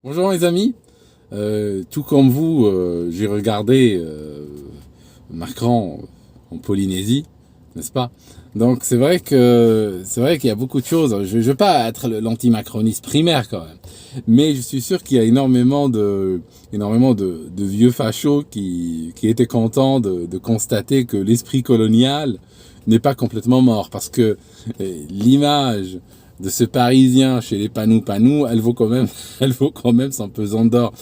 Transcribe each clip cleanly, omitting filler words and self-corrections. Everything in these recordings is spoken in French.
Bonjour les amis. Tout comme vous, j'ai regardé Macron en Polynésie, n'est-ce pas? Donc c'est vrai qu'il y a beaucoup de choses. Je ne veux pas être l'anti-macroniste primaire quand même, mais je suis sûr qu'il y a énormément de vieux fachos qui étaient contents de constater que l'esprit colonial n'est pas complètement mort, parce que l'image de ce Parisien chez les Panou-Panou, elle vaut quand même son pesant d'or.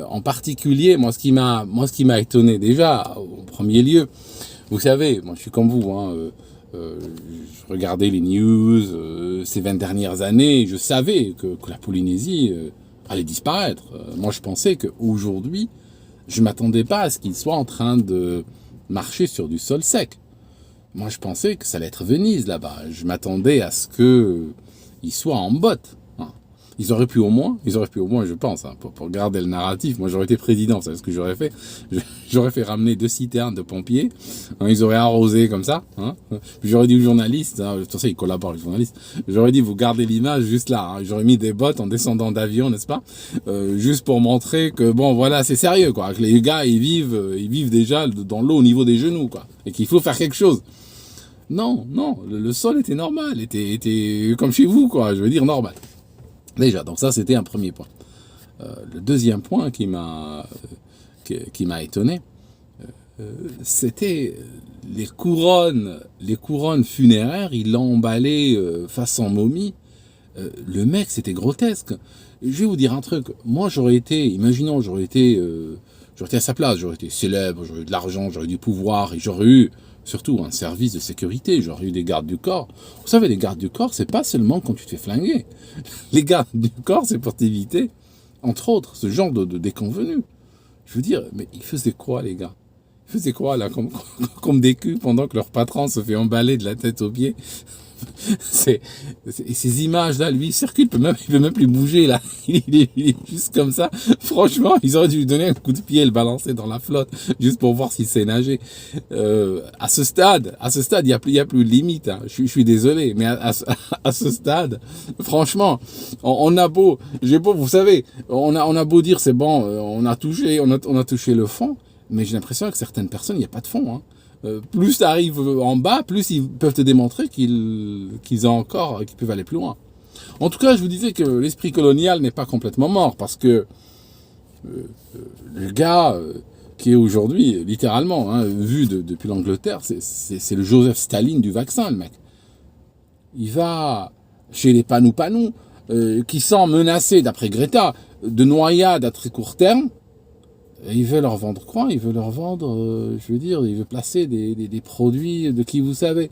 En particulier, moi, ce qui m'a étonné déjà, au premier lieu, vous savez, moi, je suis comme vous, hein, je regardais les news ces 20 dernières années, et je savais que la Polynésie allait disparaître. Moi, je pensais qu'aujourd'hui, je m'attendais pas à ce qu'il soit en train de marcher sur du sol sec. Moi, je pensais que ça allait être Venise là-bas. Je m'attendais à ce que il soit en botte. Hein. Ils auraient pu au moins, je pense, hein, pour garder le narratif. Moi, j'aurais été président, vous savez ce que j'aurais fait? J'aurais fait ramener 2 citernes de pompiers. Hein, ils auraient arrosé comme ça. Hein. Puis j'aurais dit aux journalistes, hein, de toute façon, ils collaborent les journalistes. J'aurais dit, vous gardez l'image juste là. Hein. J'aurais mis des bottes en descendant d'avion, n'est-ce pas? Juste pour montrer que bon, voilà, c'est sérieux, quoi. Que les gars, ils vivent déjà dans l'eau au niveau des genoux, quoi. Et qu'il faut faire quelque chose. Non, non, le sol était normal, était comme chez vous, quoi, je veux dire normal. Déjà, donc ça c'était un premier point. Le deuxième point qui m'a étonné, c'était les couronnes funéraires, il l'a emballé façon momie. Le mec, c'était grotesque. Je vais vous dire un truc, moi imaginons, j'aurais été à sa place, j'aurais été célèbre, j'aurais eu de l'argent, j'aurais eu du pouvoir, et j'aurais eu surtout un service de sécurité, j'aurais eu des gardes du corps. Vous savez, les gardes du corps, c'est pas seulement quand tu te fais flinguer. Les gardes du corps, c'est pour t'éviter, entre autres, ce genre de déconvenus. Je veux dire, mais ils faisaient quoi, les gars? Ils faisaient quoi, là, comme des culs, pendant que leur patron se fait emballer de la tête aux pieds? c'est, ces images-là, lui, il circule, il peut même plus bouger, là. Il est juste comme ça. Franchement, ils auraient dû lui donner un coup de pied et le balancer dans la flotte, juste pour voir s'il sait nager. À ce stade, il y a plus de limite, hein. Je suis désolé, mais à ce stade, franchement, on a beau, vous savez, on a beau dire c'est bon, on a touché le fond, mais j'ai l'impression que certaines personnes, il n'y a pas de fond, hein. Plus tu arrives en bas, plus ils peuvent te démontrer qu'ils peuvent aller plus loin. En tout cas, je vous disais que l'esprit colonial n'est pas complètement mort, parce que le gars qui est aujourd'hui, littéralement, hein, vu depuis l'Angleterre, c'est le Joseph Staline du vaccin, le mec. Il va chez les panou-panou, qui sont menacés, d'après Greta, de noyade à très court terme. Et il veut leur vendre quoi? Il veut leur vendre, je veux dire, il veut placer des produits de qui vous savez.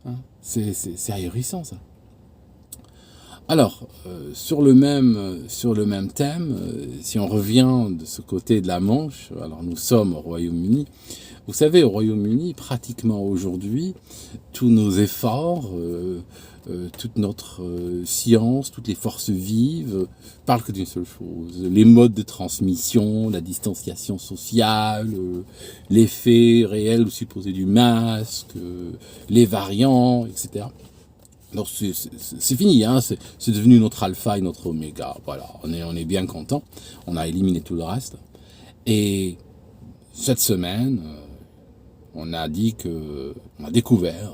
Hein. C'est ahurissant, ça. Alors, sur le même thème, si on revient de ce côté de la Manche, alors nous sommes au Royaume-Uni. Vous savez, au Royaume-Uni, pratiquement aujourd'hui, tous nos efforts, toute notre science, toutes les forces vives parlent que d'une seule chose. Les modes de transmission, la distanciation sociale, l'effet réel ou supposé du masque, les variants, etc. Donc c'est fini, hein, c'est devenu notre alpha et notre oméga. Voilà, on est bien content. On a éliminé tout le reste. Et cette semaine, on a découvert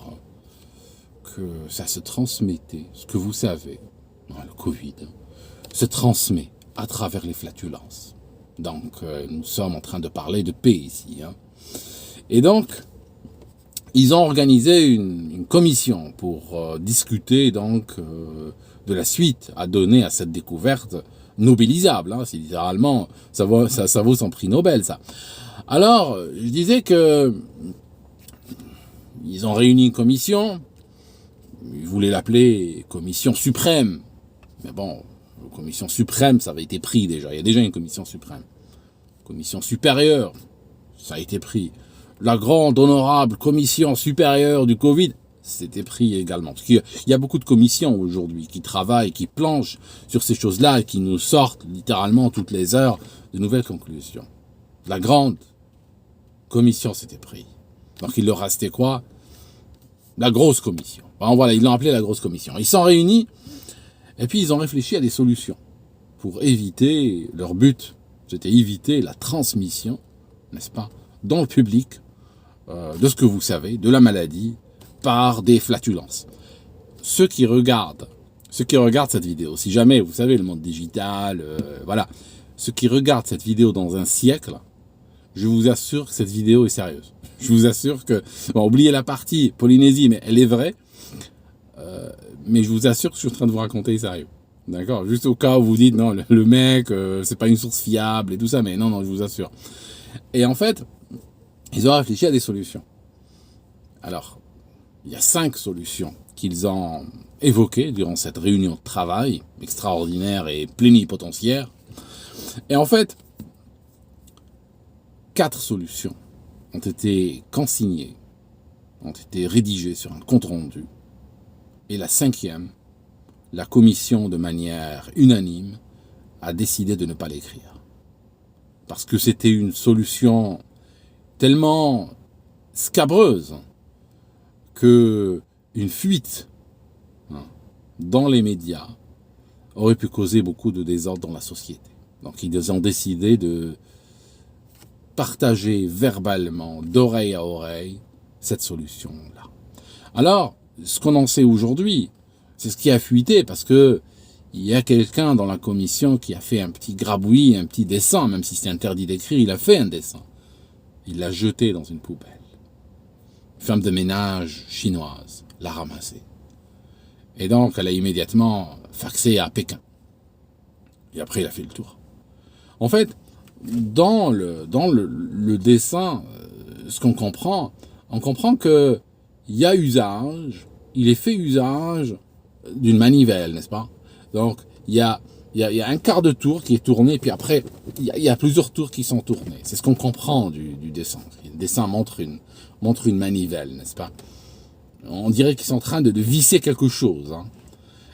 que ça se transmettait. Ce que vous savez, hein, le Covid se transmet à travers les flatulences. Donc nous sommes en train de parler de paix ici. Hein. Et donc, ils ont organisé une commission pour discuter donc de la suite à donner à cette découverte nobilisable. Hein, c'est littéralement, ça vaut son prix Nobel, ça. Alors, je disais que ils ont réuni une commission. Ils voulaient l'appeler commission suprême. Mais bon, commission suprême, ça avait été pris déjà. Il y a déjà une commission suprême. Commission supérieure, ça a été pris. La grande honorable commission supérieure du Covid, c'était pris également. Parce qu'il y a beaucoup de commissions aujourd'hui qui travaillent, qui planchent sur ces choses-là et qui nous sortent littéralement toutes les heures de nouvelles conclusions. La grande commission s'était pris. Donc il leur restait quoi? La grosse commission. Bon, voilà, ils l'ont appelé la grosse commission. Ils sont réunis et puis ils ont réfléchi à des solutions. pour éviter, leur but, c'était éviter la transmission, n'est-ce pas, dans le public, de ce que vous savez, de la maladie, par des flatulences. Ceux qui regardent cette vidéo, si jamais, vous savez, le monde digital, voilà, ceux qui regardent cette vidéo dans un siècle, je vous assure que cette vidéo est sérieuse. Je vous assure que, bon, oubliez la partie Polynésie, mais elle est vraie, mais je vous assure que je suis en train de vous raconter sérieux. D'accord? Juste au cas où vous dites, non, le mec, c'est pas une source fiable et tout ça, mais non, je vous assure. Et en fait, ils ont réfléchi à des solutions. Alors, il y a 5 solutions qu'ils ont évoquées durant cette réunion de travail extraordinaire et plénipotentiaire. Et en fait, 4 solutions ont été consignées, ont été rédigées sur un compte-rendu. Et la 5e, la commission, de manière unanime, a décidé de ne pas l'écrire. Parce que c'était une solution tellement scabreuse que une fuite dans les médias aurait pu causer beaucoup de désordre dans la société. Donc ils ont décidé de partager verbalement, d'oreille à oreille, cette solution-là. Alors, ce qu'on en sait aujourd'hui, c'est ce qui a fuité, parce que il y a quelqu'un dans la commission qui a fait un petit grabouillis, un petit dessin, même si c'est interdit d'écrire, il a fait un dessin. Il l'a jeté dans une poubelle. Une femme de ménage chinoise l'a ramassé. Et donc, elle a immédiatement faxé à Pékin. Et après, il a fait le tour. En fait, dans le dessin, ce qu'on comprend, on comprend que il y a usage, il est fait usage d'une manivelle, n'est-ce pas? Donc, il y a un quart de tour qui est tourné, puis après, il y a plusieurs tours qui sont tournés. C'est ce qu'on comprend du dessin. Le dessin montre une manivelle, n'est-ce pas? On dirait qu'ils sont en train de visser quelque chose. Hein.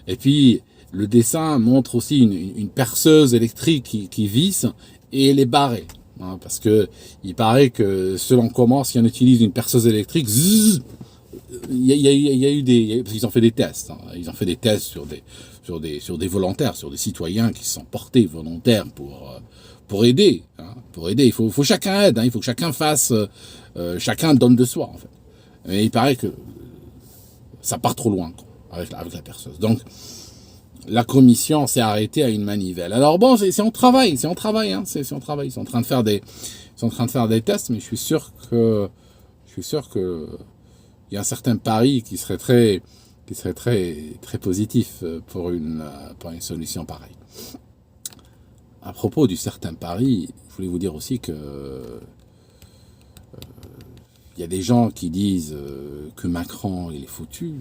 Et puis, le dessin montre aussi une perceuse électrique qui visse, et elle est barrée. Hein, parce que il paraît que selon comment, si on utilise une perceuse électrique, zzz, il y a eu parce qu'ils ont fait des tests. Hein, ils ont fait des tests sur des volontaires, sur des citoyens qui se sont portés volontaires pour aider. Hein, pour aider, il faut chacun aide. Hein, il faut que chacun fasse, chacun donne de soi en fait. Mais il paraît que ça part trop loin quoi, avec la perceuse. Donc la commission s'est arrêtée à une manivelle. Alors bon, c'est on travaille, hein, c'est on travaille. Ils sont en train de faire des tests, mais je suis sûr que il y a un certain pari qui serait très positif pour une solution pareille. À propos du certain pari, je voulais vous dire aussi que il y a des gens qui disent que Macron il est foutu.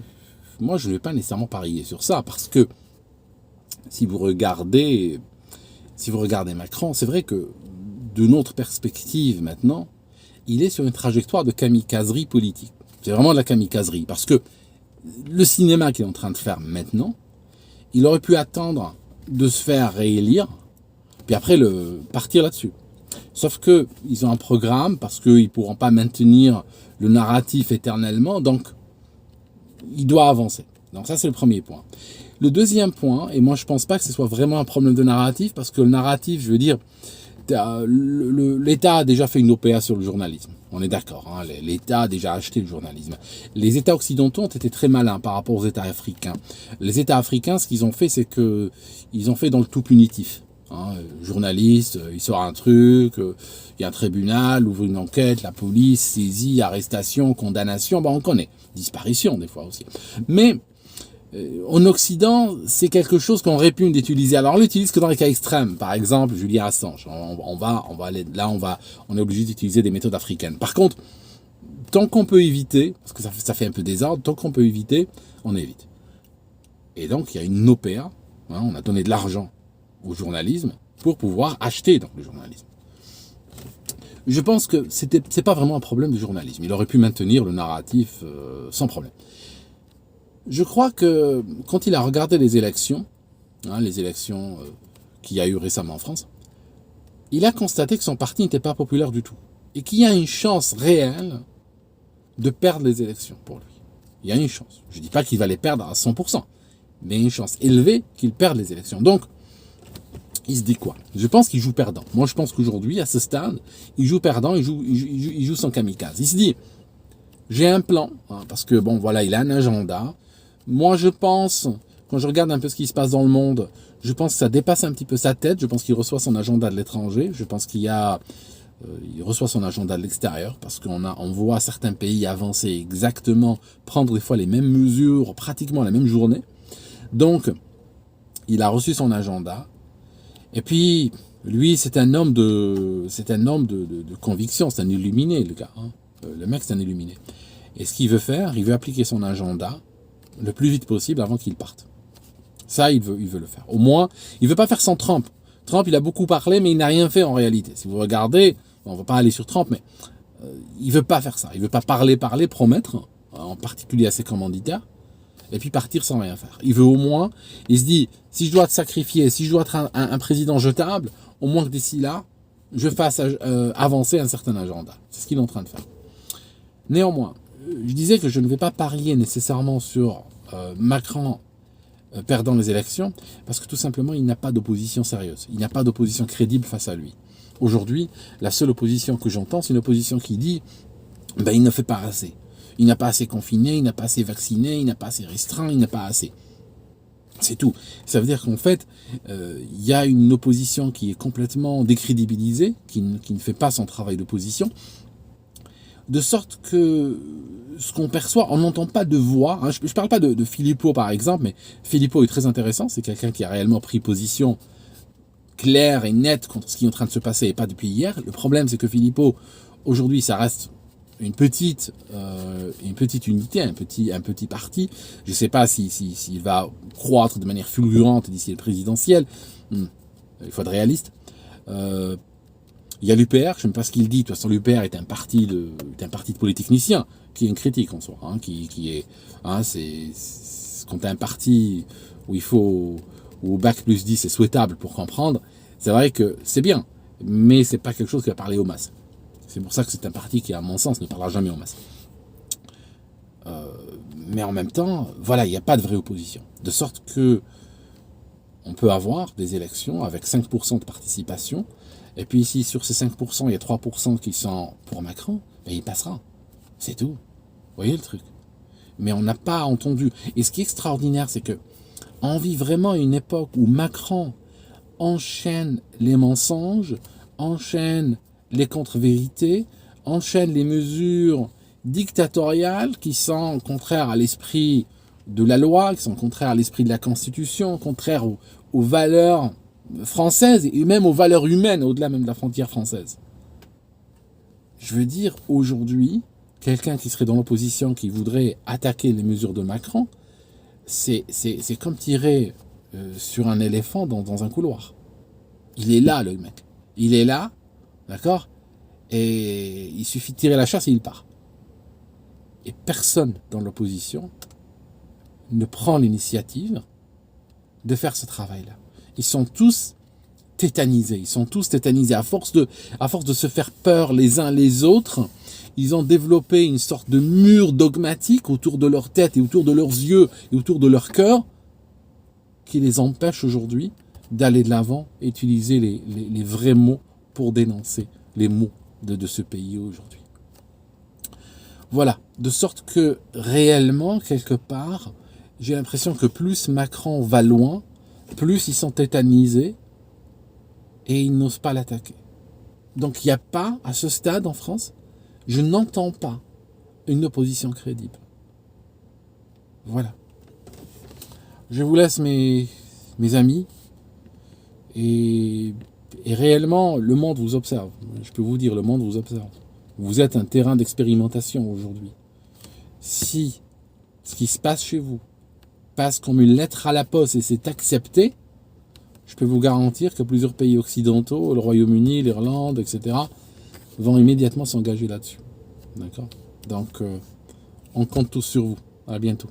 Moi, je ne vais pas nécessairement parier sur ça parce que si vous regardez Macron, c'est vrai que de notre perspective maintenant, il est sur une trajectoire de kamikazerie politique. C'est vraiment de la kamikazerie parce que le cinéma qu'il est en train de faire maintenant, il aurait pu attendre de se faire réélire, puis après partir là-dessus. Sauf que ils ont un programme parce qu'ils ne pourront pas maintenir le narratif éternellement, donc il doit avancer. Donc ça, c'est le premier point. Le deuxième point, et moi je pense pas que ce soit vraiment un problème de narratif, parce que le narratif, je veux dire, l'État a déjà fait une OPA sur le journalisme. On est d'accord, hein, l'État a déjà acheté le journalisme. Les États occidentaux ont été très malins par rapport aux États africains. Les États africains, ce qu'ils ont fait, c'est que ils ont fait dans le tout punitif. Hein, journaliste, il sort un truc, il y a un tribunal, ouvre une enquête, la police, saisie, arrestation, condamnation, on connaît. Disparition des fois aussi. Mais en Occident, c'est quelque chose qu'on répugne d'utiliser. Alors on l'utilise que dans les cas extrêmes. Par exemple, Julian Assange. On est obligé d'utiliser des méthodes africaines. Par contre, tant qu'on peut éviter, parce que ça fait un peu désordre, tant qu'on peut éviter, on évite. Et donc il y a une OPA. Hein, on a donné de l'argent au journalisme pour pouvoir acheter donc le journalisme. Je pense que c'est pas vraiment un problème de journalisme. Il aurait pu maintenir le narratif sans problème. Je crois que quand il a regardé les élections qu'il y a eu récemment en France, il a constaté que son parti n'était pas populaire du tout. Et qu'il y a une chance réelle de perdre les élections pour lui. Il y a une chance. Je ne dis pas qu'il va les perdre à 100%, mais une chance élevée qu'il perde les élections. Donc, il se dit quoi? Je pense qu'il joue perdant. Moi, je pense qu'aujourd'hui, à ce stade, il joue perdant, il joue son kamikaze. Il se dit, j'ai un plan, hein, parce que, bon, voilà, il a un agenda. Moi, je pense, quand je regarde un peu ce qui se passe dans le monde, je pense que ça dépasse un petit peu sa tête. Je pense qu'il reçoit son agenda de l'étranger. Je pense qu'il reçoit son agenda de l'extérieur, parce on voit certains pays avancer exactement, prendre des fois les mêmes mesures, pratiquement la même journée. Donc, il a reçu son agenda. Et puis, lui, c'est un homme de conviction, c'est un illuminé, le gars. Hein. Le mec, c'est un illuminé. Et ce qu'il veut faire, il veut appliquer son agenda le plus vite possible avant qu'il parte. Ça, il veut le faire. Au moins, il veut pas faire sans Trump. Trump, il a beaucoup parlé, mais il n'a rien fait en réalité. Si vous regardez, on va pas aller sur Trump, mais il veut pas faire ça. Il veut pas parler, promettre, en particulier à ses commanditaires, et puis partir sans rien faire. Il veut au moins, il se dit, si je dois te sacrifier, si je dois être un président jetable, au moins que d'ici là, je fasse avancer un certain agenda. C'est ce qu'il est en train de faire. Néanmoins, je disais que je ne vais pas parier nécessairement sur Macron perdant les élections, parce que tout simplement, il n'a pas d'opposition sérieuse. Il n'a pas d'opposition crédible face à lui. Aujourd'hui, la seule opposition que j'entends, c'est une opposition qui dit, il ne fait pas assez. Il n'a pas assez confiné, il n'a pas assez vacciné, il n'a pas assez restreint, il n'a pas assez. C'est tout. Ça veut dire qu'en fait, il y a une opposition qui est complètement décrédibilisée, qui ne fait pas son travail d'opposition, de sorte que ce qu'on perçoit, on n'entend pas de voix. Hein. Je ne parle pas de Philippot par exemple, mais Philippot est très intéressant. C'est quelqu'un qui a réellement pris position claire et nette contre ce qui est en train de se passer, et pas depuis hier. Le problème, c'est que Philippot, aujourd'hui, ça reste une petite unité, un petit parti. Je ne sais pas s'il va croître de manière fulgurante d'ici le présidentiel. Il faut être réaliste. Il y a l'UPR, je ne sais pas ce qu'il dit. De toute façon, l'UPR est un parti de polytechniciens, qui est une critique en soi, hein, qui est, hein, c'est quand tu as un parti où bac plus 10 est souhaitable pour comprendre, c'est vrai que c'est bien, mais c'est pas quelque chose qui va parler aux masses. C'est pour ça que c'est un parti qui, à mon sens, ne parlera jamais aux masses. Mais en même temps, voilà, il n'y a pas de vraie opposition. De sorte que on peut avoir des élections avec 5% de participation, et puis si sur ces 5%, il y a 3% qui sont pour Macron, il passera. C'est tout. Vous voyez le truc? Mais on n'a pas entendu. Et ce qui est extraordinaire, c'est que on vit vraiment une époque où Macron enchaîne les mensonges, enchaîne les contre-vérités, enchaîne les mesures dictatoriales qui sont contraires à l'esprit de la loi, qui sont contraires à l'esprit de la Constitution, contraires aux valeurs françaises et même aux valeurs humaines, au-delà même de la frontière française. Je veux dire, aujourd'hui, quelqu'un qui serait dans l'opposition, qui voudrait attaquer les mesures de Macron, c'est comme tirer sur un éléphant dans un couloir. Il est là, le mec. Il est là, d'accord? Et il suffit de tirer la chasse et il part. Et personne dans l'opposition ne prend l'initiative de faire ce travail-là. Ils sont tous tétanisés. Ils sont tous tétanisés. À force de se faire peur les uns les autres, ils ont développé une sorte de mur dogmatique autour de leur tête et autour de leurs yeux et autour de leur cœur qui les empêche aujourd'hui d'aller de l'avant et utiliser les vrais mots pour dénoncer les maux de ce pays aujourd'hui. Voilà, de sorte que réellement, quelque part, j'ai l'impression que plus Macron va loin, plus ils sont tétanisés et ils n'osent pas l'attaquer. Donc il n'y a pas, à ce stade en France, je n'entends pas une opposition crédible. Voilà. Je vous laisse mes amis et réellement le monde vous observe. Je peux vous dire, le monde vous observe. Vous êtes un terrain d'expérimentation aujourd'hui. Si ce qui se passe chez vous passe comme une lettre à la poste et c'est accepté, je peux vous garantir que plusieurs pays occidentaux, le Royaume-Uni, l'Irlande, etc., vont immédiatement s'engager là-dessus. D'accord ? Donc, on compte tous sur vous. À bientôt.